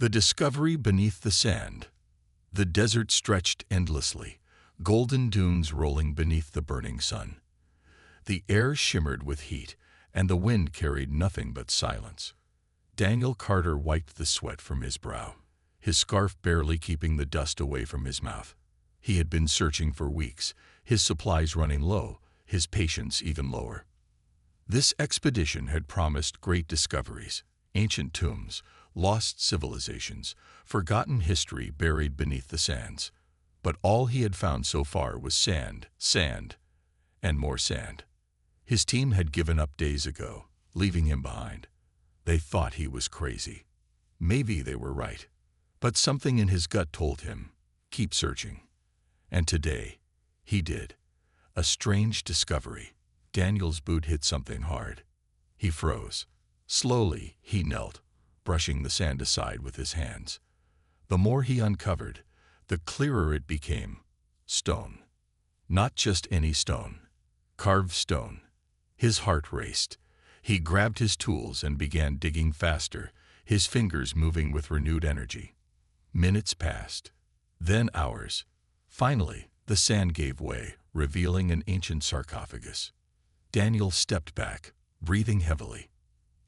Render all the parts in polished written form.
The discovery beneath the sand. The desert stretched endlessly, golden dunes rolling beneath the burning sun. The air shimmered with heat, and the wind carried nothing but silence. Daniel Carter wiped the sweat from his brow, his scarf barely keeping the dust away from his mouth. He had been searching for weeks, his supplies running low, his patience even lower. This expedition had promised great discoveries, ancient tombs, lost civilizations, forgotten history buried beneath the sands. But all he had found so far was sand, sand, and more sand. His team had given up days ago, leaving him behind. They thought he was crazy. Maybe they were right. But something in his gut told him, keep searching. And today, he did. A strange discovery. Daniel's boot hit something hard. He froze. Slowly, he knelt, brushing the sand aside with his hands. The more he uncovered, the clearer it became. Stone. Not just any stone. Carved stone. His heart raced. He grabbed his tools and began digging faster, his fingers moving with renewed energy. Minutes passed. Then hours. Finally, the sand gave way, revealing an ancient sarcophagus. Daniel stepped back, breathing heavily.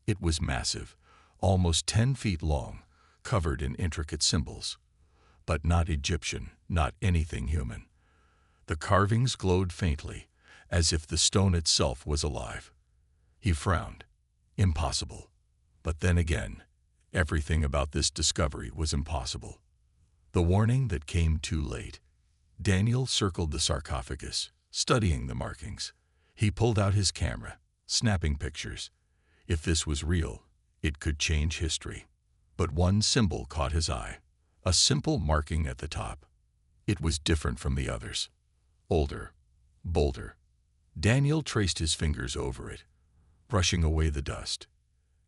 It was massive, almost 10 feet long, covered in intricate symbols. But not Egyptian, not anything human. The carvings glowed faintly, as if the stone itself was alive. He frowned. Impossible. But then again, everything about this discovery was impossible. The warning that came too late. Daniel circled the sarcophagus, studying the markings. He pulled out his camera, snapping pictures. If this was real, it could change history. But one symbol caught his eye. A simple marking at the top. It was different from the others. Older, bolder. Daniel traced his fingers over it, brushing away the dust.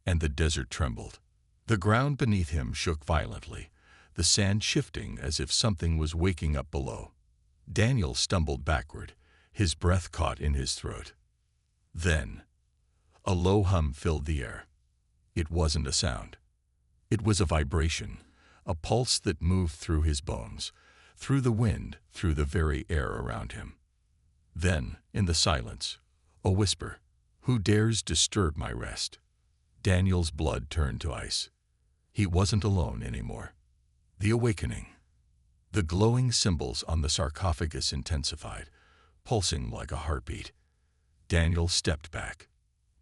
And the desert trembled. The ground beneath him shook violently, the sand shifting as if something was waking up below. Daniel stumbled backward, his breath caught in his throat. Then, a low hum filled the air. It wasn't a sound. It was a vibration, a pulse that moved through his bones, through the wind, through the very air around him. Then, in the silence, a whisper, "Who dares disturb my rest?" Daniel's blood turned to ice. He wasn't alone anymore. The awakening. The glowing symbols on the sarcophagus intensified, pulsing like a heartbeat. Daniel stepped back.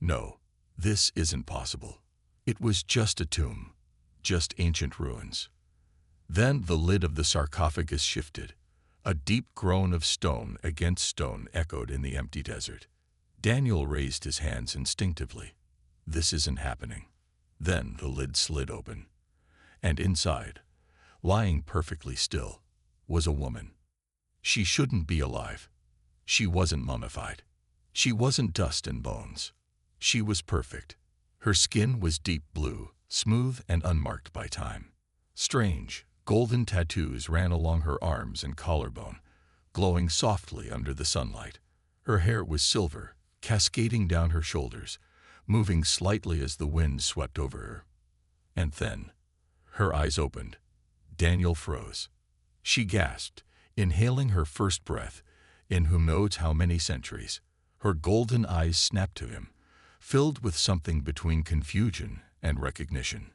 No, this isn't possible. It was just a tomb, just ancient ruins. Then the lid of the sarcophagus shifted. A deep groan of stone against stone echoed in the empty desert. Daniel raised his hands instinctively. This isn't happening. Then the lid slid open. And inside, lying perfectly still, was a woman. She shouldn't be alive. She wasn't mummified. She wasn't dust and bones. She was perfect. Her skin was deep blue, smooth and unmarked by time. Strange, golden tattoos ran along her arms and collarbone, glowing softly under the sunlight. Her hair was silver, cascading down her shoulders, moving slightly as the wind swept over her. And then, her eyes opened. Daniel froze. She gasped, inhaling her first breath, in who knows how many centuries. Her golden eyes snapped to him, filled with something between confusion and recognition.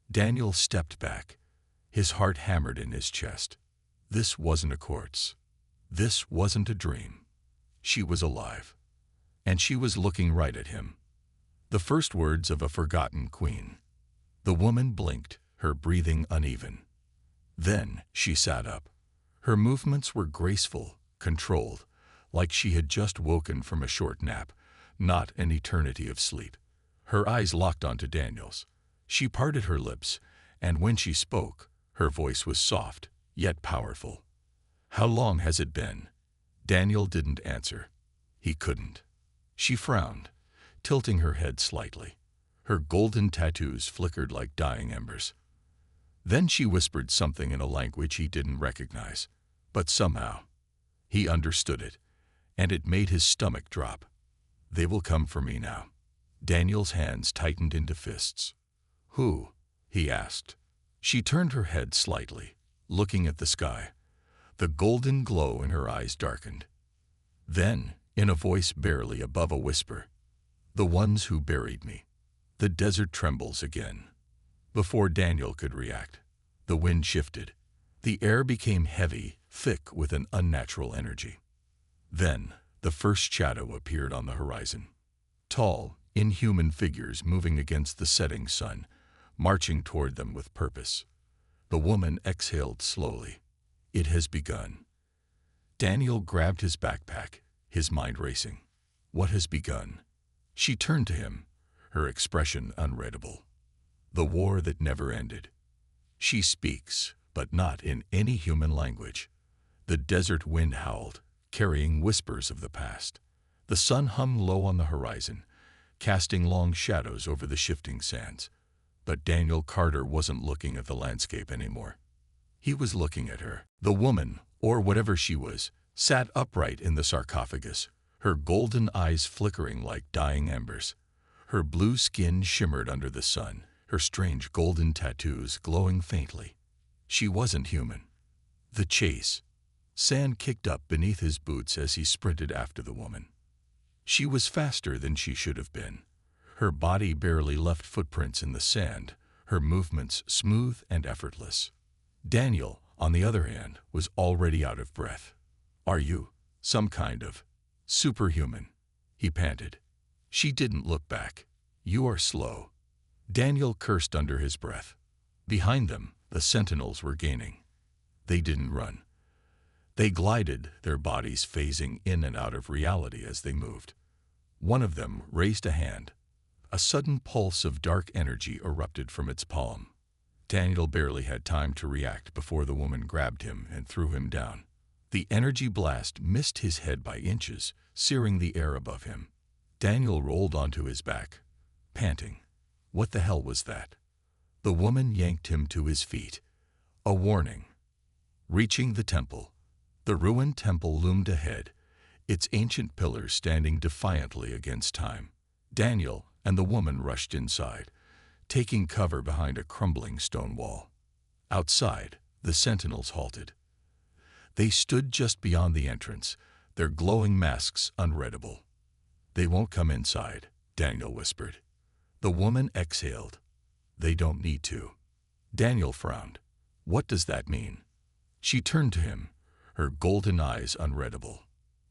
Daniel stepped back, his heart hammered in his chest. This wasn't a corpse. This wasn't a dream. She was alive. And she was looking right at him. The first words of a forgotten queen. The woman blinked, her breathing uneven. Then she sat up. Her movements were graceful, controlled, like she had just woken from a short nap, not an eternity of sleep. Her eyes locked onto Daniel's. She parted her lips, and when she spoke, her voice was soft, yet powerful. "How long has it been?" Daniel didn't answer. He couldn't. She frowned, tilting her head slightly. Her golden tattoos flickered like dying embers. Then she whispered something in a language he didn't recognize, but somehow he understood it, and it made his stomach drop. "They will come for me now." Daniel's hands tightened into fists. "Who?" he asked. She turned her head slightly, looking at the sky. The golden glow in her eyes darkened. Then, in a voice barely above a whisper, "The ones who buried me." The desert trembles again. Before Daniel could react, the wind shifted. The air became heavy, thick with an unnatural energy. Then, the first shadow appeared on the horizon. Tall, inhuman figures moving against the setting sun, marching toward them with purpose. The woman exhaled slowly. It has begun. Daniel grabbed his backpack, his mind racing. What has begun? She turned to him, her expression unreadable. The war that never ended. She speaks, but not in any human language. The desert wind howled, carrying whispers of the past. The sun hung low on the horizon, casting long shadows over the shifting sands. But Daniel Carter wasn't looking at the landscape anymore. He was looking at her. The woman, or whatever she was, sat upright in the sarcophagus, her golden eyes flickering like dying embers. Her blue skin shimmered under the sun, her strange golden tattoos glowing faintly. She wasn't human. The chase. Sand kicked up beneath his boots as he sprinted after the woman. She was faster than she should have been. Her body barely left footprints in the sand, her movements smooth and effortless. Daniel, on the other hand, was already out of breath. "Are you some kind of superhuman?" he panted. She didn't look back. "You are slow." Daniel cursed under his breath. Behind them, the sentinels were gaining. They didn't run. They glided, their bodies phasing in and out of reality as they moved. One of them raised a hand. A sudden pulse of dark energy erupted from its palm. Daniel barely had time to react before the woman grabbed him and threw him down. The energy blast missed his head by inches, searing the air above him. Daniel rolled onto his back, panting. What the hell was that? The woman yanked him to his feet. A warning. Reaching the temple. The ruined temple loomed ahead, its ancient pillars standing defiantly against time. Daniel and the woman rushed inside, taking cover behind a crumbling stone wall. Outside, the sentinels halted. They stood just beyond the entrance, their glowing masks unreadable. "They won't come inside," Daniel whispered. The woman exhaled. "They don't need to." Daniel frowned. "What does that mean?" She turned to him, her golden eyes unreadable.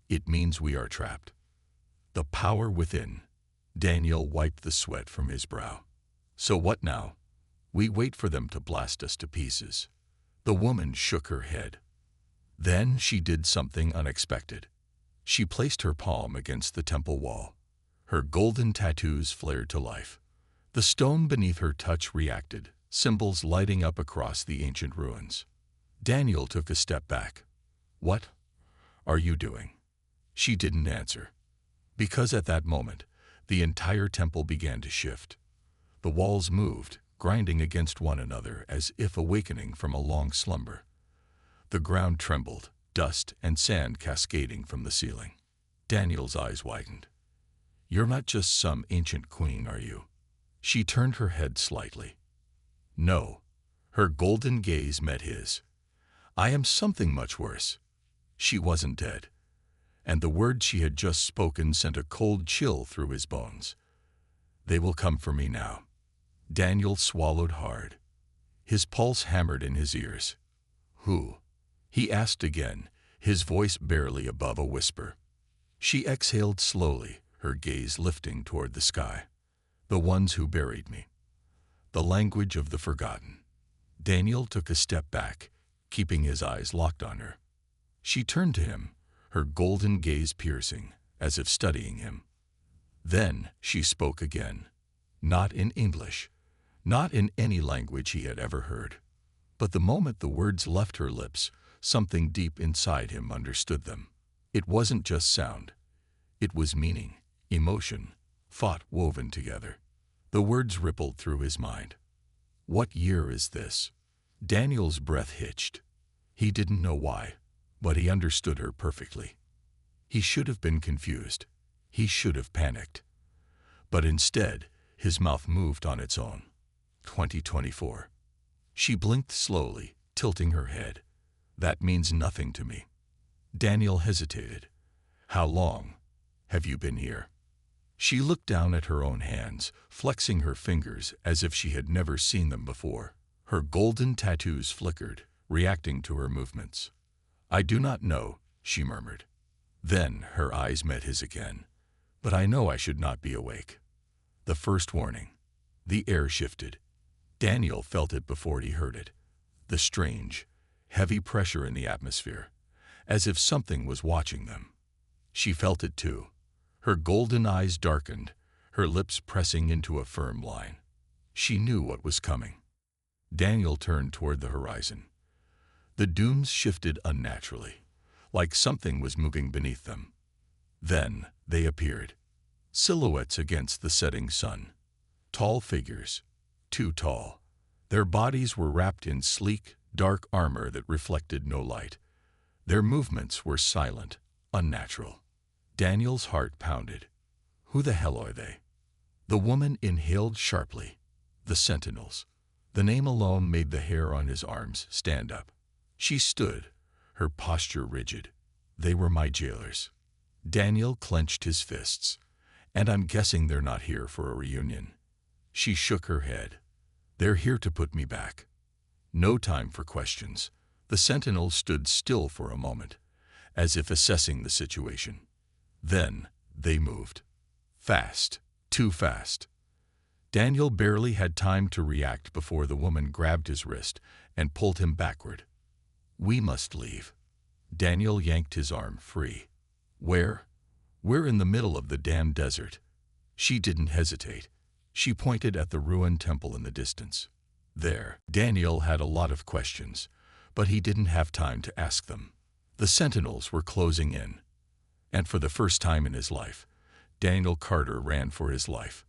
"It means we are trapped." The power within. Daniel wiped the sweat from his brow. "So what now? We wait for them to blast us to pieces." The woman shook her head. Then she did something unexpected. She placed her palm against the temple wall. Her golden tattoos flared to life. The stone beneath her touch reacted, symbols lighting up across the ancient ruins. Daniel took a step back. "What are you doing?" She didn't answer. Because at that moment, the entire temple began to shift. The walls moved, grinding against one another as if awakening from a long slumber. The ground trembled, dust and sand cascading from the ceiling. Daniel's eyes widened. "You're not just some ancient queen, are you?" She turned her head slightly. "No." Her golden gaze met his. "I am something much worse." She wasn't dead. And the words she had just spoken sent a cold chill through his bones. "They will come for me now." Daniel swallowed hard. His pulse hammered in his ears. "Who?" he asked again, his voice barely above a whisper. She exhaled slowly, her gaze lifting toward the sky. "The ones who buried me." The language of the forgotten. Daniel took a step back, keeping his eyes locked on her. She turned to him, her golden gaze piercing, as if studying him. Then she spoke again. Not in English, not in any language he had ever heard. But the moment the words left her lips, something deep inside him understood them. It wasn't just sound. It was meaning, emotion, thought woven together. The words rippled through his mind. "What year is this?" Daniel's breath hitched. He didn't know why, but he understood her perfectly. He should have been confused. He should have panicked. But instead, his mouth moved on its own. 2024. She blinked slowly, tilting her head. That means nothing to me. Daniel hesitated. How long have you been here? She looked down at her own hands, flexing her fingers as if she had never seen them before. Her golden tattoos flickered, reacting to her movements. I do not know, she murmured. Then her eyes met his again. But I know I should not be awake. The first warning. The air shifted. Daniel felt it before he heard it. The strange, heavy pressure in the atmosphere, as if something was watching them. She felt it too. Her golden eyes darkened, her lips pressing into a firm line. She knew what was coming. Daniel turned toward the horizon. The dunes shifted unnaturally, like something was moving beneath them. Then they appeared, silhouettes against the setting sun. Tall figures, too tall. Their bodies were wrapped in sleek, dark armor that reflected no light. Their movements were silent, unnatural. Daniel's heart pounded. Who the hell are they? The woman inhaled sharply. The Sentinels. The name alone made the hair on his arms stand up. She stood, her posture rigid. They were my jailers. Daniel clenched his fists. And I'm guessing they're not here for a reunion. She shook her head. They're here to put me back. No time for questions. The Sentinels stood still for a moment, as if assessing the situation. Then they moved. Fast, too fast. Daniel barely had time to react before the woman grabbed his wrist and pulled him backward. We must leave. Daniel yanked his arm free. Where? We're in the middle of the damn desert. She didn't hesitate. She pointed at the ruined temple in the distance. There, Daniel had a lot of questions, but he didn't have time to ask them. The Sentinels were closing in. And for the first time in his life, Daniel Carter ran for his life.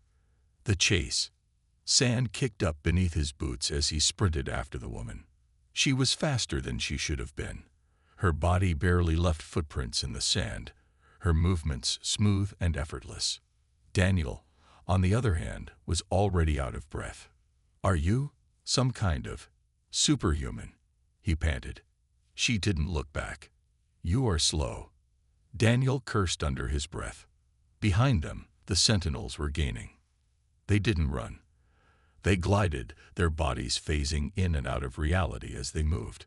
The chase. Sand kicked up beneath his boots as he sprinted after the woman. She was faster than she should have been. Her body barely left footprints in the sand, her movements smooth and effortless. Daniel, on the other hand, was already out of breath. Are you some kind of superhuman? He panted. She didn't look back. You are slow. Daniel cursed under his breath. Behind them, the Sentinels were gaining. They didn't run. They glided, their bodies phasing in and out of reality as they moved.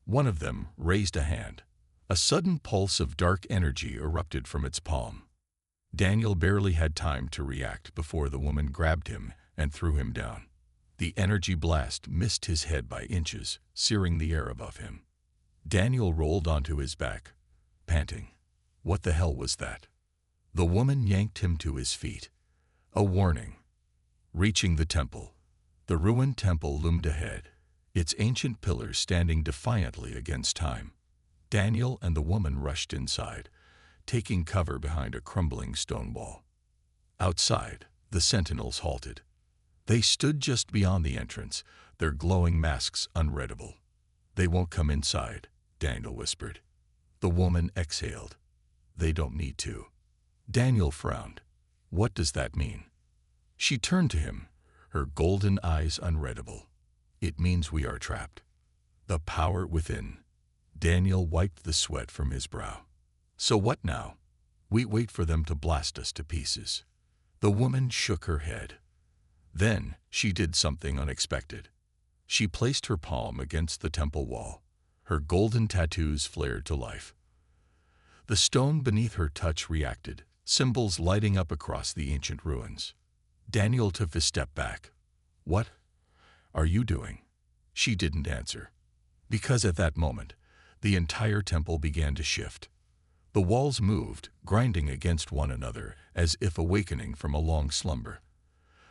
One of them raised a hand. A sudden pulse of dark energy erupted from its palm. Daniel barely had time to react before the woman grabbed him and threw him down. The energy blast missed his head by inches, searing the air above him. Daniel rolled onto his back, panting. What the hell was that? The woman yanked him to his feet. A warning. Reaching the temple. The ruined temple loomed ahead, its ancient pillars standing defiantly against time. Daniel and the woman rushed inside, taking cover behind a crumbling stone wall. Outside, the Sentinels halted. They stood just beyond the entrance, their glowing masks unreadable. They won't come inside, Daniel whispered. The woman exhaled. They don't need to. Daniel frowned. What does that mean? She turned to him, her golden eyes unreadable. It means we are trapped. The power within. Daniel wiped the sweat from his brow. So what now? We wait for them to blast us to pieces. The woman shook her head. Then she did something unexpected. She placed her palm against the temple wall. Her golden tattoos flared to life. The stone beneath her touch reacted, symbols lighting up across the ancient ruins. Daniel took a step back. What are you doing? She didn't answer. Because at that moment, the entire temple began to shift. The walls moved, grinding against one another as if awakening from a long slumber.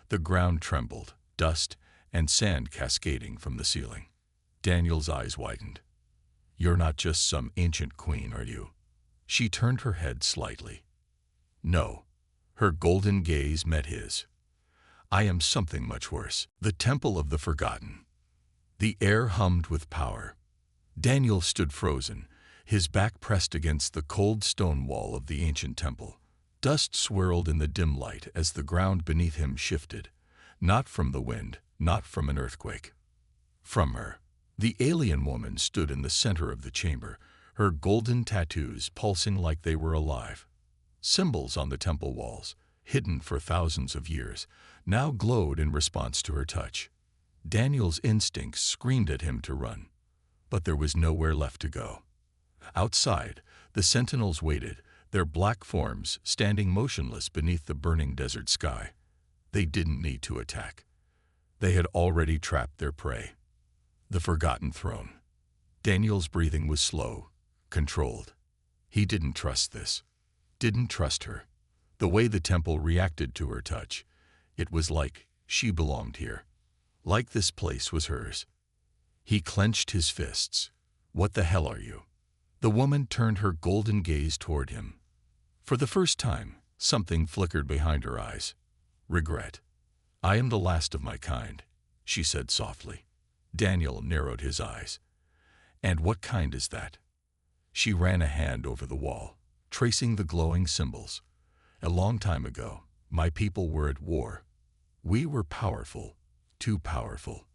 The ground trembled, dust and sand cascading from the ceiling. Daniel's eyes widened. You're not just some ancient queen, are you? She turned her head slightly. No. Her golden gaze met his. I am something much worse. The Temple of the Forgotten. The air hummed with power. Daniel stood frozen, his back pressed against the cold stone wall of the ancient temple. Dust swirled in the dim light as the ground beneath him shifted, not from the wind, not from an earthquake. From her, the alien woman stood in the center of the chamber, her golden tattoos pulsing like they were alive. Symbols on the temple walls, hidden for thousands of years, now glowed in response to her touch. Daniel's instincts screamed at him to run, but there was nowhere left to go. Outside, the sentinels waited, their black forms standing motionless beneath the burning desert sky. They didn't need to attack. They had already trapped their prey. The forgotten throne. Daniel's breathing was slow, controlled. He didn't trust this. Didn't trust her. The way the temple reacted to her touch. It was like she belonged here. Like this place was hers. He clenched his fists. What the hell are you? The woman turned her golden gaze toward him. For the first time, something flickered behind her eyes. Regret. I am the last of my kind, she said softly. Daniel narrowed his eyes. And what kind is that? She ran a hand over the wall, tracing the glowing symbols. A long time ago, my people were at war. We were powerful, too powerful.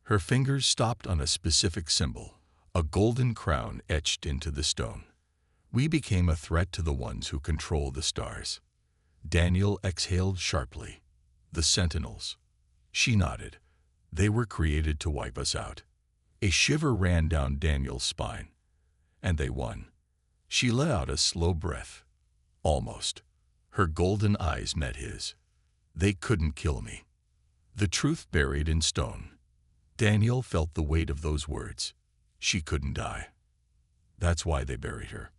Her fingers stopped on a specific symbol, a golden crown etched into the stone. We became a threat to the ones who control the stars. Daniel exhaled sharply. The sentinels. She nodded. They were created to wipe us out. A shiver ran down Daniel's spine. And they won. She let out a slow breath. Almost. Her golden eyes met his. They couldn't kill me. The truth buried in stone. Daniel felt the weight of those words. She couldn't die. That's why they buried her.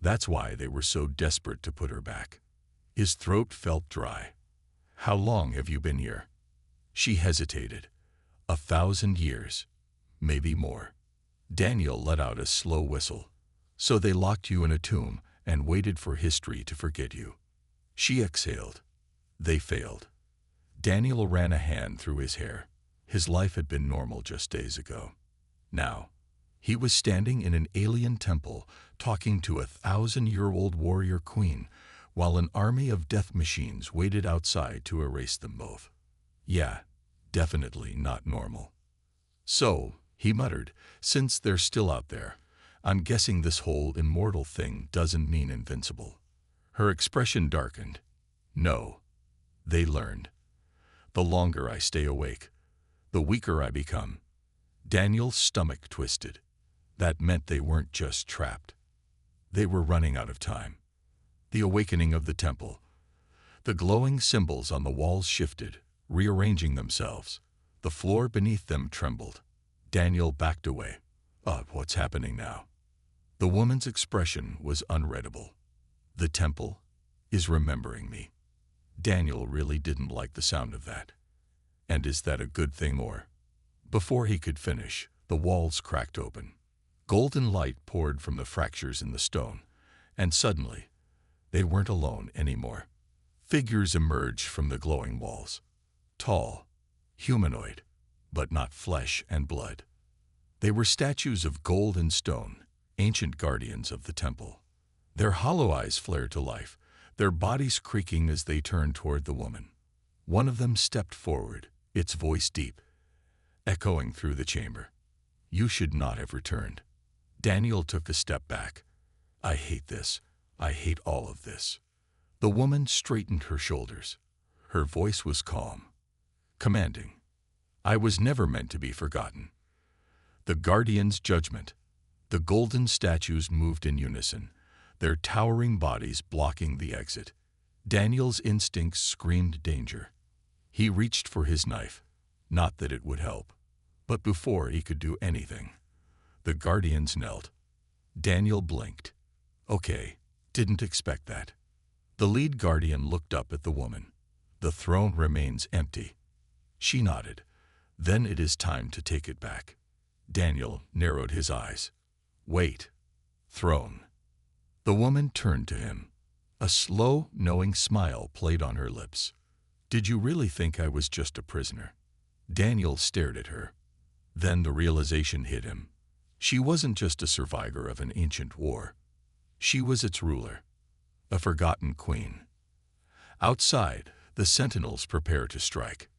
That's why they were so desperate to put her back. His throat felt dry. How long have you been here? She hesitated. 1,000 years. Maybe more. Daniel let out a slow whistle. So they locked you in a tomb and waited for history to forget you. She exhaled. They failed. Daniel ran a hand through his hair. His life had been normal just days ago. Now, he was standing in an alien temple, talking to a 1,000-year-old warrior queen, while an army of death machines waited outside to erase them both. Yeah, definitely not normal. So, he muttered, since they're still out there, I'm guessing this whole immortal thing doesn't mean invincible. Her expression darkened. No. They learned. The longer I stay awake, the weaker I become. Daniel's stomach twisted. That meant they weren't just trapped. They were running out of time. The awakening of the temple. The glowing symbols on the walls shifted, rearranging themselves. The floor beneath them trembled. Daniel backed away. What's happening now? The woman's expression was unreadable. The temple is remembering me. Daniel really didn't like the sound of that. And is that a good thing or? Before he could finish, the walls cracked open. Golden light poured from the fractures in the stone, and suddenly, they weren't alone anymore. Figures emerged from the glowing walls. Tall, humanoid, but not flesh and blood. They were statues of gold and stone, ancient guardians of the temple. Their hollow eyes flared to life, their bodies creaking as they turned toward the woman. One of them stepped forward, its voice deep, echoing through the chamber. You should not have returned. Daniel took a step back. I hate this. I hate all of this. The woman straightened her shoulders. Her voice was calm, commanding. I was never meant to be forgotten. The guardian's judgment. The golden statues moved in unison, their towering bodies blocking the exit. Daniel's instincts screamed danger. He reached for his knife, not that it would help. But before he could do anything, the guardians knelt. Daniel blinked. Okay, didn't expect that. The lead guardian looked up at the woman. The throne remains empty. She nodded. Then it is time to take it back. Daniel narrowed his eyes. Wait. Throne. The woman turned to him. A slow, knowing smile played on her lips. Did you really think I was just a prisoner? Daniel stared at her. Then the realization hit him. She wasn't just a survivor of an ancient war. She was its ruler, a forgotten queen. Outside, the sentinels prepare to strike.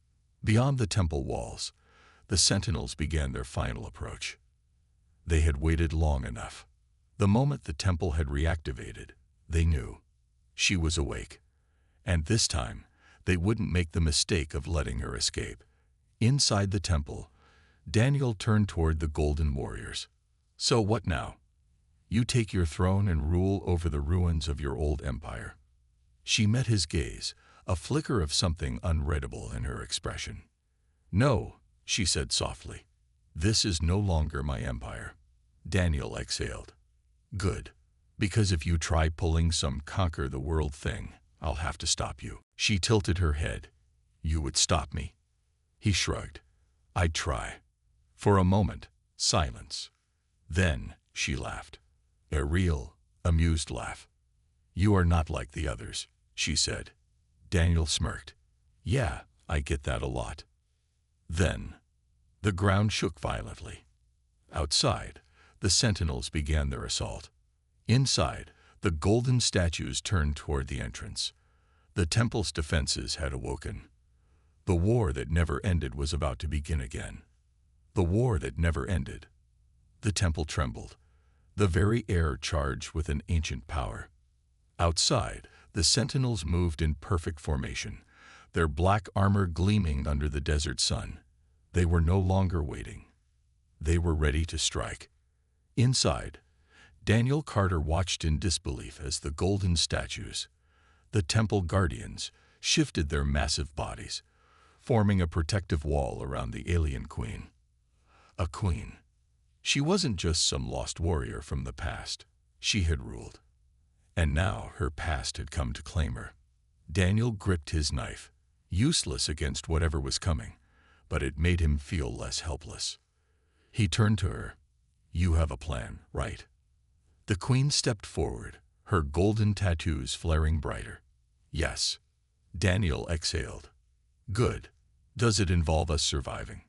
Beyond the temple walls, the sentinels began their final approach. They had waited long enough. The moment the temple had reactivated, they knew. She was awake. And this time, they wouldn't make the mistake of letting her escape. Inside the temple, Daniel turned toward the golden warriors. So what now? You take your throne and rule over the ruins of your old empire. She met his gaze, a flicker of something unreadable in her expression. No, she said softly. This is no longer my empire. Daniel exhaled. Good. Because if you try pulling some conquer-the-world thing, I'll have to stop you. She tilted her head. You would stop me? He shrugged. I'd try. For a moment, silence. Then she laughed. A real, amused laugh. You are not like the others, she said. Daniel smirked. Yeah, I get that a lot. Then, the ground shook violently. Outside, the sentinels began their assault. Inside, the golden statues turned toward the entrance. The temple's defenses had awoken. The war that never ended was about to begin again. The war that never ended. The temple trembled, the very air charged with an ancient power. Outside, the sentinels moved in perfect formation, their black armor gleaming under the desert sun. They were no longer waiting. They were ready to strike. Inside, Daniel Carter watched in disbelief as the golden statues, the temple guardians, shifted their massive bodies, forming a protective wall around the alien queen. A queen. She wasn't just some lost warrior from the past. She had ruled. And now her past had come to claim her. Daniel gripped his knife, useless against whatever was coming, but it made him feel less helpless. He turned to her. You have a plan, right? The queen stepped forward, her golden tattoos flaring brighter. Yes. Daniel exhaled. Good. Does it involve us surviving?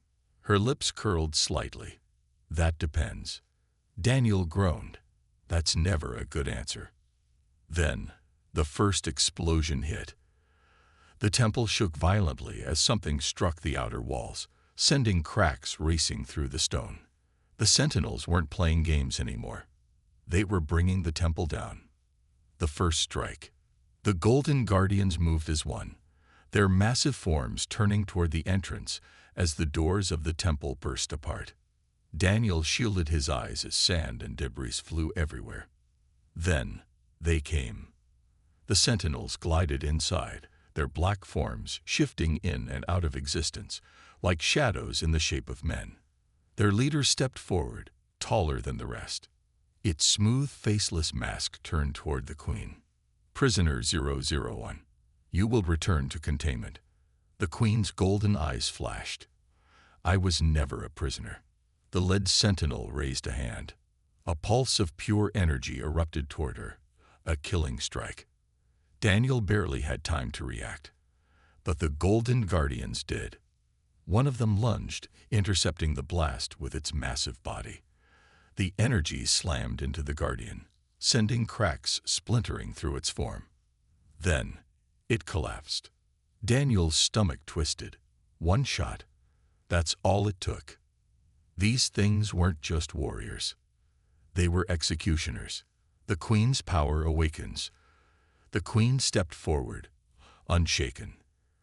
Her lips curled slightly. That depends. Daniel groaned. That's never a good answer. Then, the first explosion hit. The temple shook violently as something struck the outer walls, sending cracks racing through the stone. The sentinels weren't playing games anymore. They were bringing the temple down. The first strike. The golden guardians moved as one, their massive forms turning toward the entrance as the doors of the temple burst apart. Daniel shielded his eyes as sand and debris flew everywhere. Then, they came. The sentinels glided inside, their black forms shifting in and out of existence, like shadows in the shape of men. Their leader stepped forward, taller than the rest. Its smooth, faceless mask turned toward the queen. Prisoner 001, you will return to containment. The queen's golden eyes flashed. I was never a prisoner. The lead sentinel raised a hand. A pulse of pure energy erupted toward her, a killing strike. Daniel barely had time to react. But the golden guardians did. One of them lunged, intercepting the blast with its massive body. The energy slammed into the guardian, sending cracks splintering through its form. Then, it collapsed. Daniel's stomach twisted. One shot. That's all it took. These things weren't just warriors. They were executioners. The queen's power awakens. The queen stepped forward, unshaken.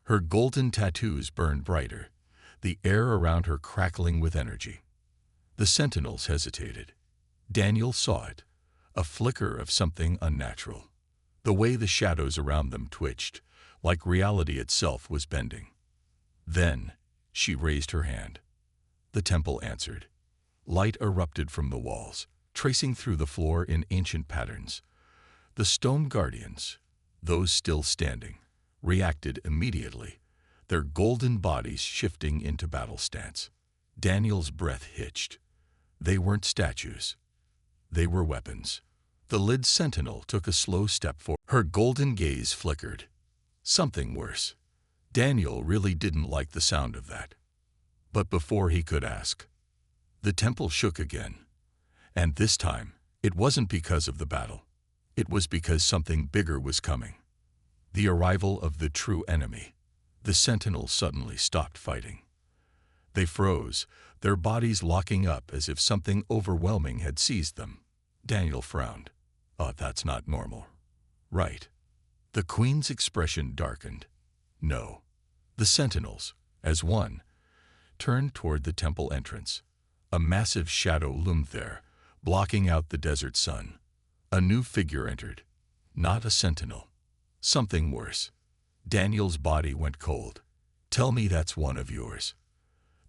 Her golden tattoos burned brighter, the air around her crackling with energy. The sentinels hesitated. Daniel saw it, a flicker of something unnatural. The way the shadows around them twitched, like reality itself was bending. Then, she raised her hand. The temple answered. Light erupted from the walls, tracing through the floor in ancient patterns. The stone guardians, those still standing, reacted immediately, their golden bodies shifting into battle stance. Daniel's breath hitched. They weren't statues. They were weapons. The lid sentinel took a slow step forward. Her golden gaze flickered. Something worse. Daniel really didn't like the sound of that. But before he could ask, the temple shook again. And this time, it wasn't because of the battle. It was because something bigger was coming. The arrival of the true enemy. The sentinels suddenly stopped fighting. They froze, their bodies locking up as if something overwhelming had seized them. Daniel frowned. That's not normal. Right. The queen's expression darkened. No. The sentinels, as one, turned toward the temple entrance. A massive shadow loomed there, blocking out the desert sun. A new figure entered. Not a sentinel. Something worse. Daniel's body went cold. Tell me that's one of yours.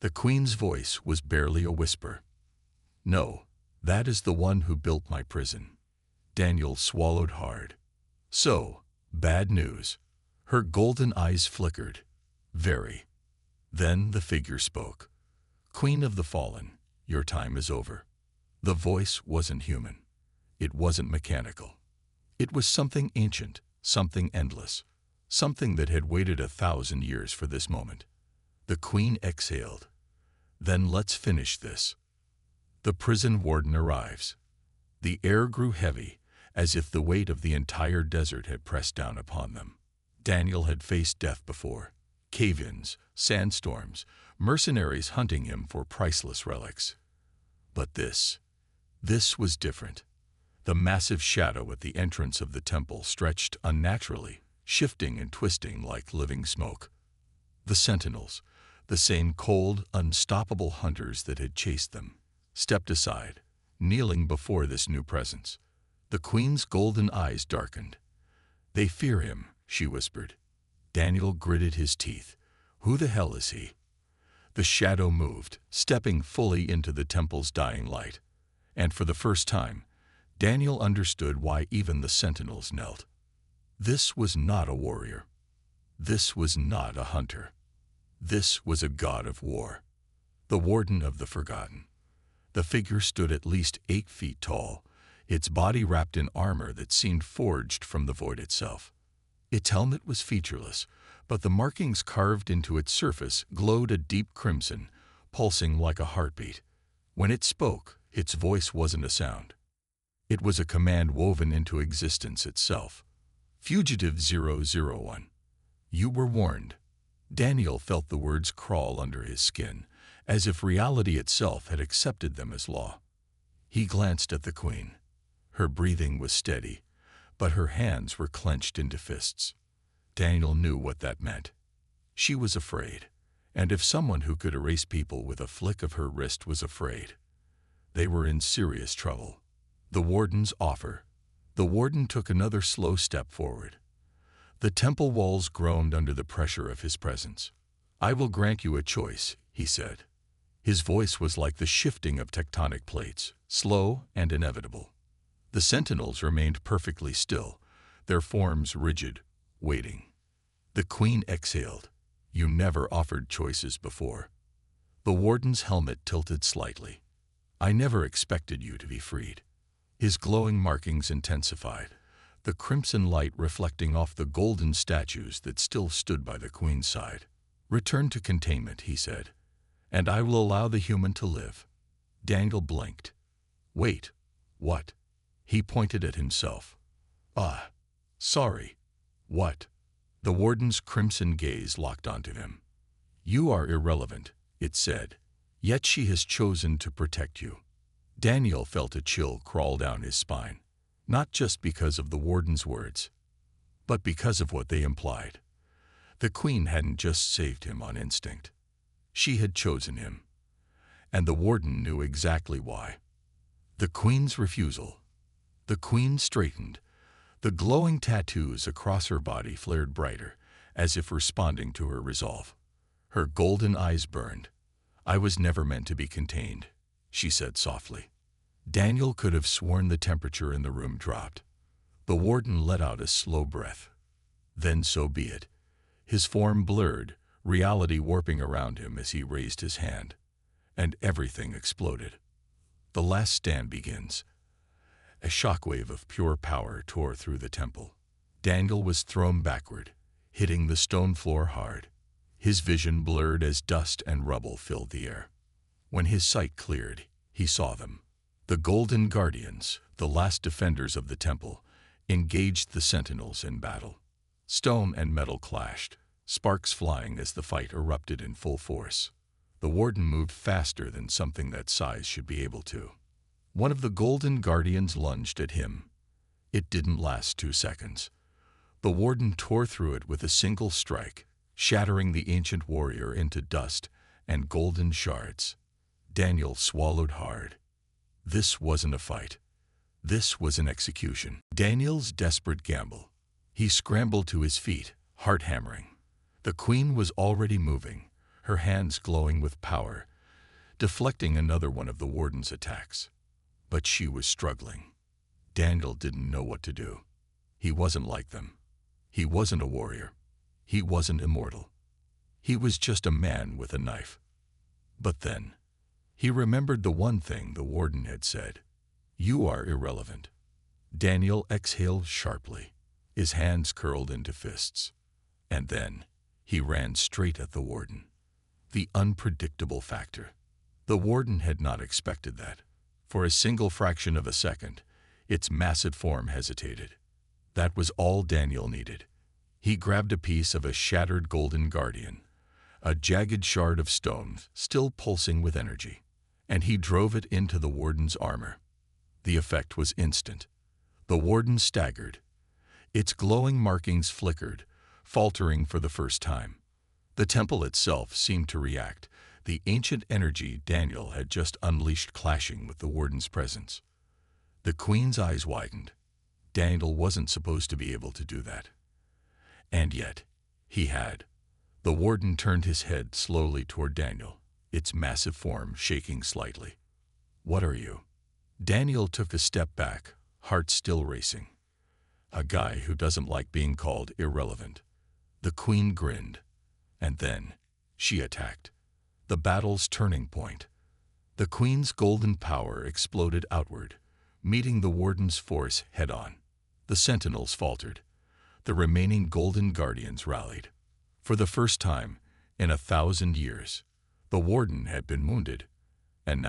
The queen's voice was barely a whisper. No, that is the one who built my prison. Daniel swallowed hard. So, bad news. Her golden eyes flickered. Very. Then the figure spoke. Queen of the Fallen, your time is over. The voice wasn't human. It wasn't mechanical. It was something ancient, something endless, something that had waited 1,000 years for this moment. The queen exhaled. Then let's finish this. The prison warden arrives. The air grew heavy, as if the weight of the entire desert had pressed down upon them. Daniel had faced death before. Cave-ins, sandstorms, mercenaries hunting him for priceless relics. But this was different. The massive shadow at the entrance of the temple stretched unnaturally, shifting and twisting like living smoke. The sentinels, the same cold, unstoppable hunters that had chased them, stepped aside, kneeling before this new presence. The queen's golden eyes darkened. They fear him, she whispered. Daniel gritted his teeth. Who the hell is he? The shadow moved, stepping fully into the temple's dying light. And for the first time, Daniel understood why even the sentinels knelt. This was not a warrior. This was not a hunter. This was a god of war. The Warden of the Forgotten. The figure stood at least 8 feet tall, its body wrapped in armor that seemed forged from the void itself. Its helmet was featureless, but the markings carved into its surface glowed a deep crimson, pulsing like a heartbeat. When it spoke, its voice wasn't a sound. It was a command woven into existence itself. Fugitive 001. You were warned. Daniel felt the words crawl under his skin, as if reality itself had accepted them as law. He glanced at the queen. Her breathing was steady, but her hands were clenched into fists. Daniel knew what that meant. She was afraid, and if someone who could erase people with a flick of her wrist was afraid, they were in serious trouble. The warden's offer. The warden took another slow step forward. The temple walls groaned under the pressure of his presence. I will grant you a choice, he said. His voice was like the shifting of tectonic plates, slow and inevitable. The sentinels remained perfectly still, their forms rigid, waiting. The queen exhaled. You never offered choices before. The warden's helmet tilted slightly. I never expected you to be freed. His glowing markings intensified, the crimson light reflecting off the golden statues that still stood by the queen's side. Return to containment, he said, and I will allow the human to live. Daniel blinked. Wait, what? He pointed at himself. Sorry. What? The warden's crimson gaze locked onto him. You are irrelevant, it said, yet she has chosen to protect you. Daniel felt a chill crawl down his spine, not just because of the warden's words, but because of what they implied. The queen hadn't just saved him on instinct. She had chosen him, and the warden knew exactly why. The queen's refusal. The queen straightened. The glowing tattoos across her body flared brighter, as if responding to her resolve. Her golden eyes burned. I was never meant to be contained, she said softly. Daniel could have sworn the temperature in the room dropped. The warden let out a slow breath. Then so be it. His form blurred, reality warping around him as he raised his hand. And everything exploded. The last stand begins. A shockwave of pure power tore through the temple. Daniel was thrown backward, hitting the stone floor hard. His vision blurred as dust and rubble filled the air. When his sight cleared, he saw them. The Golden Guardians, the last defenders of the temple, engaged the sentinels in battle. Stone and metal clashed, sparks flying as the fight erupted in full force. The warden moved faster than something that size should be able to. One of the golden guardians lunged at him. It didn't last 2 seconds. The warden tore through it with a single strike, shattering the ancient warrior into dust and golden shards. Daniel swallowed hard. This wasn't a fight. This was an execution. Daniel's desperate gamble. He scrambled to his feet, heart hammering. The queen was already moving, her hands glowing with power, deflecting another one of the warden's attacks. But she was struggling. Daniel didn't know what to do. He wasn't like them. He wasn't a warrior. He wasn't immortal. He was just a man with a knife. But then, he remembered the one thing the warden had said. "You are irrelevant." Daniel exhaled sharply, his hands curled into fists. And then, he ran straight at the warden. The unpredictable factor. The warden had not expected that. For a single fraction of a second, its massive form hesitated. That was all Daniel needed. He grabbed a piece of a shattered golden guardian, a jagged shard of stone still pulsing with energy, and he drove it into the warden's armor. The effect was instant. The warden staggered. Its glowing markings flickered, faltering for the first time. The temple itself seemed to react, the ancient energy Daniel had just unleashed clashing with the warden's presence. The queen's eyes widened. Daniel wasn't supposed to be able to do that. And yet, he had. The warden turned his head slowly toward Daniel, its massive form shaking slightly. "What are you?" Daniel took a step back, heart still racing. "A guy who doesn't like being called irrelevant." The queen grinned. And then, she attacked. The battle's turning point. The queen's golden power exploded outward, meeting the warden's force head-on. The sentinels faltered. The remaining golden guardians rallied. For the first time in 1,000 years, the warden had been wounded. And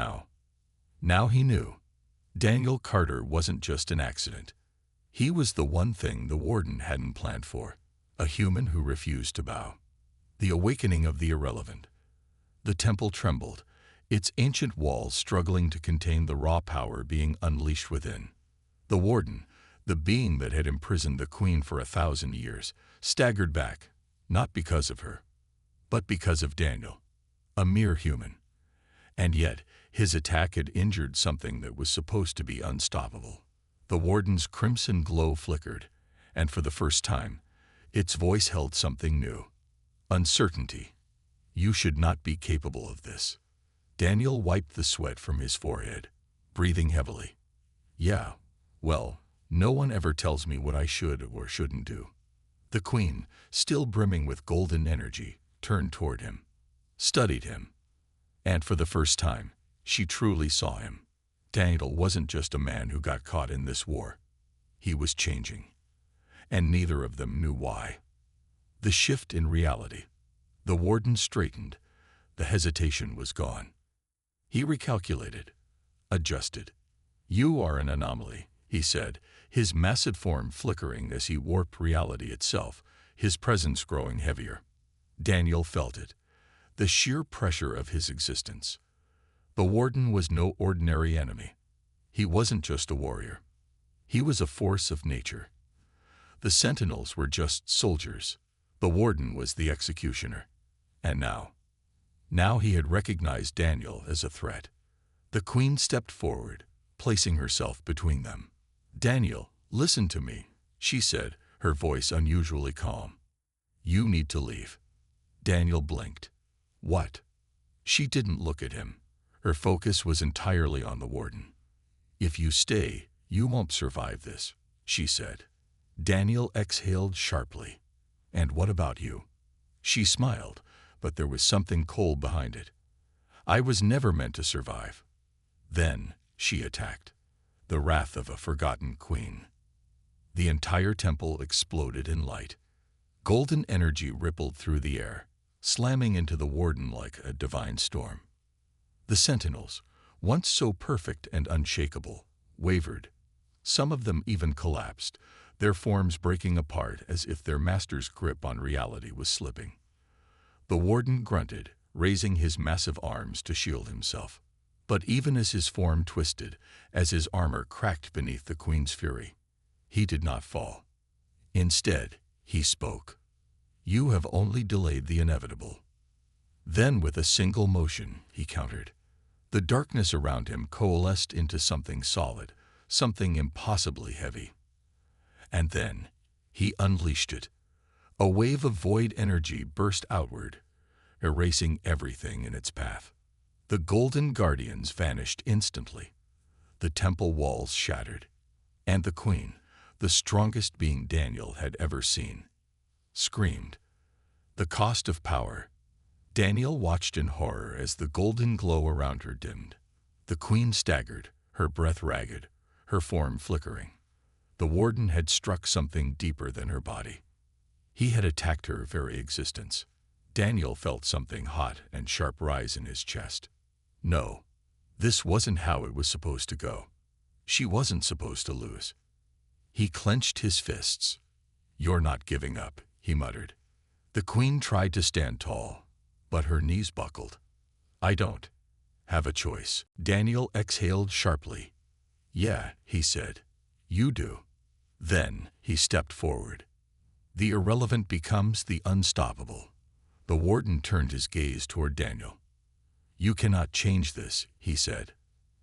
now he knew. Daniel Carter wasn't just an accident. He was the one thing the warden hadn't planned for, a human who refused to bow. The awakening of the irrelevant. The temple trembled, its ancient walls struggling to contain the raw power being unleashed within. The warden, the being that had imprisoned the queen for 1,000 years, staggered back, not because of her, but because of Daniel, a mere human. And yet, his attack had injured something that was supposed to be unstoppable. The warden's crimson glow flickered, and for the first time, its voice held something new. Uncertainty. "You should not be capable of this." Daniel wiped the sweat from his forehead, breathing heavily. "Yeah, well, no one ever tells me what I should or shouldn't do." The queen, still brimming with golden energy, turned toward him, studied him. And for the first time, she truly saw him. Daniel wasn't just a man who got caught in this war. He was changing. And neither of them knew why. The shift in reality. The warden straightened. The hesitation was gone. He recalculated, adjusted. "You are an anomaly," he said, his massive form flickering as he warped reality itself, his presence growing heavier. Daniel felt it, the sheer pressure of his existence. The warden was no ordinary enemy. He wasn't just a warrior. He was a force of nature. The sentinels were just soldiers. The warden was the executioner. And now he had recognized Daniel as a threat. The queen stepped forward, placing herself between them. "Daniel, listen to me," she said, her voice unusually calm. "You need to leave." Daniel blinked. "What?" She didn't look at him. Her focus was entirely on the warden. "If you stay, you won't survive this," she said. Daniel exhaled sharply. "And what about you?" She smiled, but there was something cold behind it. "I was never meant to survive." Then she attacked, the wrath of a forgotten queen. The entire temple exploded in light. Golden energy rippled through the air, slamming into the warden like a divine storm. The sentinels, once so perfect and unshakable, wavered. Some of them even collapsed, their forms breaking apart as if their master's grip on reality was slipping. The warden grunted, raising his massive arms to shield himself. But even as his form twisted, as his armor cracked beneath the Queen's fury, he did not fall. Instead, he spoke. "You have only delayed the inevitable." Then, with a single motion, he countered. The darkness around him coalesced into something solid, something impossibly heavy. And then, he unleashed it. A wave of void energy burst outward, erasing everything in its path. The golden guardians vanished instantly. The temple walls shattered. And the Queen, the strongest being Daniel had ever seen, screamed. The cost of power. Daniel watched in horror as the golden glow around her dimmed. The Queen staggered, her breath ragged, her form flickering. The warden had struck something deeper than her body. He had attacked her very existence. Daniel felt something hot and sharp rise in his chest. No, this wasn't how it was supposed to go. She wasn't supposed to lose. He clenched his fists. "You're not giving up," he muttered. The Queen tried to stand tall, but her knees buckled. "I don't have a choice." Daniel exhaled sharply. "Yeah," he said. "You do." Then he stepped forward. The irrelevant becomes the unstoppable. The warden turned his gaze toward Daniel. "You cannot change this," he said.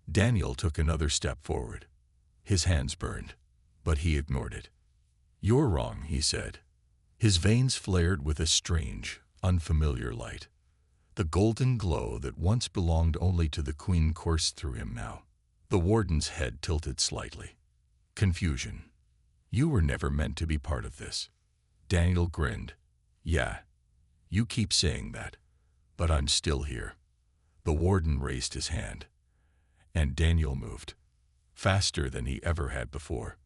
Daniel took another step forward. His hands burned, but he ignored it. "You're wrong," he said. His veins flared with a strange, unfamiliar light. The golden glow that once belonged only to the Queen coursed through him now. The warden's head tilted slightly. Confusion. "You were never meant to be part of this." Daniel grinned. "Yeah, you keep saying that, but I'm still here." The warden raised his hand, and Daniel moved, faster than he ever had before,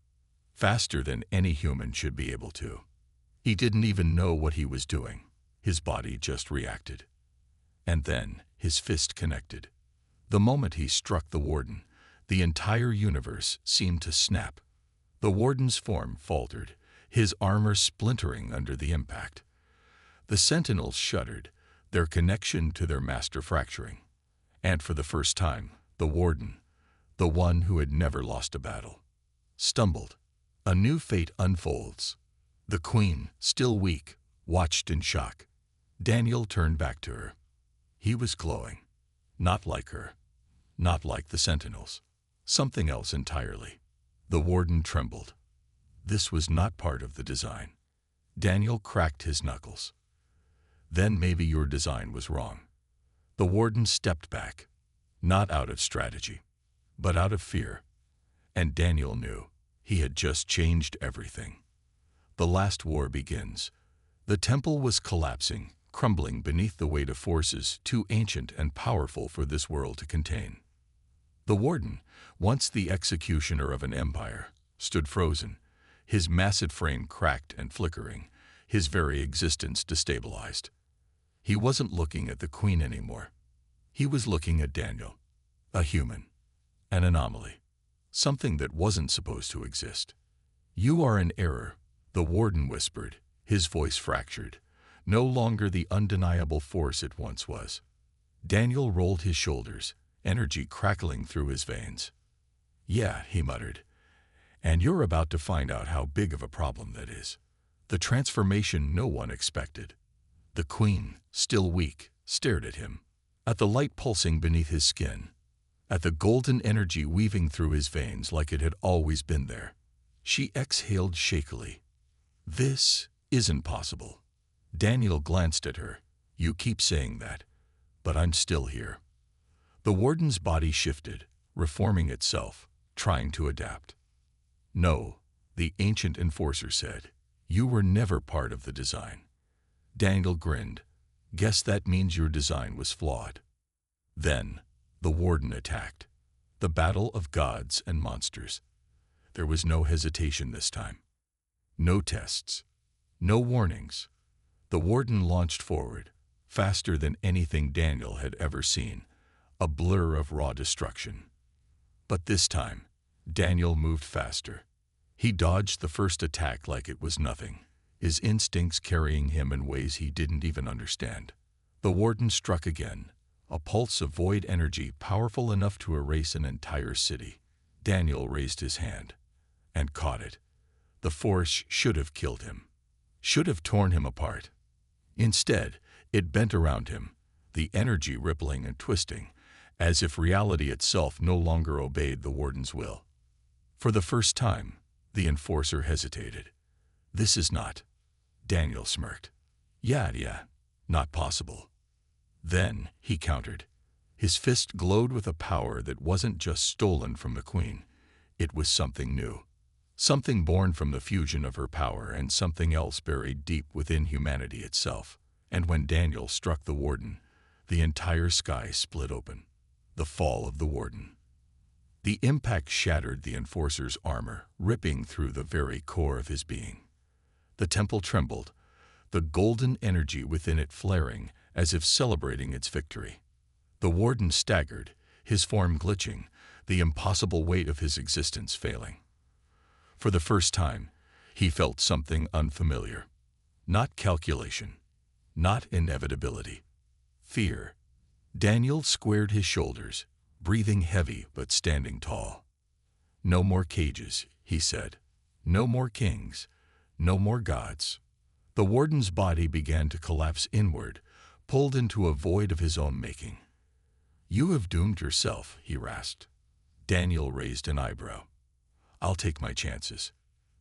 faster than any human should be able to. He didn't even know what he was doing. His body just reacted. And then his fist connected. The moment he struck the warden, the entire universe seemed to snap. The warden's form faltered, his armor splintering under the impact. The sentinels shuddered, their connection to their master fracturing. And for the first time, the warden, the one who had never lost a battle, stumbled. A new fate unfolds. The Queen, still weak, watched in shock. Daniel turned back to her. He was glowing. Not like her. Not like the sentinels. Something else entirely. The warden trembled. This was not part of the design. Daniel cracked his knuckles. "Then maybe your design was wrong." The warden stepped back, not out of strategy, but out of fear. And Daniel knew he had just changed everything. The last war begins. The temple was collapsing, crumbling beneath the weight of forces too ancient and powerful for this world to contain. The warden, once the executioner of an empire, stood frozen, his massive frame cracked and flickering, his very existence destabilized. He wasn't looking at the Queen anymore. He was looking at Daniel, a human, an anomaly, something that wasn't supposed to exist. "You are in error," the warden whispered, his voice fractured, no longer the undeniable force it once was. Daniel rolled his shoulders, energy crackling through his veins. "Yeah," he muttered, "and you're about to find out how big of a problem that is." The transformation no one expected. The Queen, still weak, stared at him, at the light pulsing beneath his skin, at the golden energy weaving through his veins like it had always been there. She exhaled shakily. "This isn't possible." Daniel glanced at her. "You keep saying that, but I'm still here." The warden's body shifted, reforming itself, trying to adapt. "No," the ancient enforcer said. "You were never part of the design." Daniel grinned. "Guess that means your design was flawed." Then, the warden attacked. The battle of gods and monsters. There was no hesitation this time. No tests. No warnings. The warden launched forward, faster than anything Daniel had ever seen, a blur of raw destruction. But this time, Daniel moved faster. He dodged the first attack like it was nothing, his instincts carrying him in ways he didn't even understand. The warden struck again, a pulse of void energy powerful enough to erase an entire city. Daniel raised his hand and caught it. The force should have killed him, should have torn him apart. Instead, it bent around him, the energy rippling and twisting, as if reality itself no longer obeyed the warden's will. For the first time, the enforcer hesitated. "This is not..." Daniel smirked. Yeah, not possible." Then he countered. His fist glowed with a power that wasn't just stolen from the queen. It was something new. Something born from the fusion of her power and something else buried deep within humanity itself. And when Daniel struck the warden, the entire sky split open. The fall of the warden. The impact shattered the enforcer's armor, ripping through the very core of his being. The temple trembled, the golden energy within it flaring as if celebrating its victory. The warden staggered, his form glitching, the impossible weight of his existence failing. For the first time, he felt something unfamiliar. Not calculation, not inevitability. Fear. Daniel squared his shoulders, breathing heavy but standing tall. "No more cages," he said. "No more kings. No more gods." The warden's body began to collapse inward, pulled into a void of his own making. "You have doomed yourself," he rasped. Daniel raised an eyebrow. "I'll take my chances."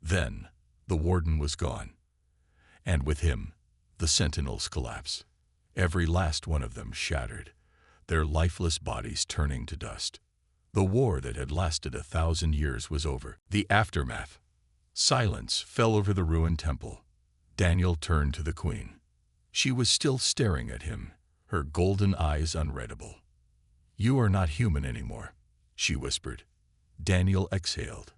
Then, the warden was gone. And with him, the sentinels collapsed. Every last one of them shattered, their lifeless bodies turning to dust. The war that had lasted 1,000 years was over. The aftermath. Silence fell over the ruined temple. Daniel turned to the queen. She was still staring at him, her golden eyes unreadable. "You are not human anymore," she whispered. Daniel exhaled.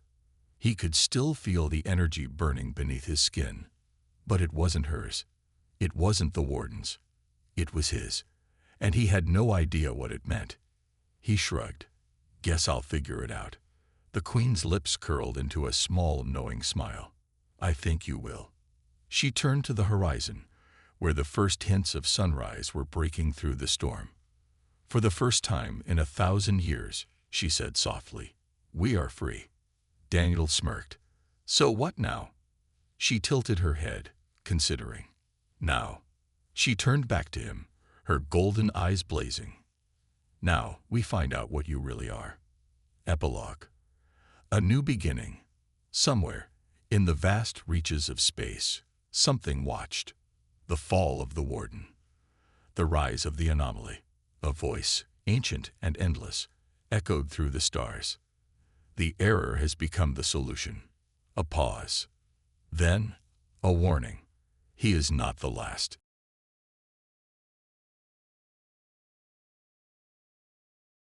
He could still feel the energy burning beneath his skin. But it wasn't hers. It wasn't the warden's. It was his. And he had no idea what it meant. He shrugged. "Guess I'll figure it out." The queen's lips curled into a small, knowing smile. "I think you will." She turned to the horizon, where the first hints of sunrise were breaking through the storm. "For the first time in 1,000 years," she said softly, "we are free." Daniel smirked. "So what now?" She tilted her head, considering. "Now." She turned back to him, her golden eyes blazing. "Now we find out what you really are." Epilogue. A new beginning. Somewhere, in the vast reaches of space, something watched. The fall of the warden. The rise of the anomaly. A voice, ancient and endless, echoed through the stars. The error has become the solution. A pause. Then, a warning. He is not the last.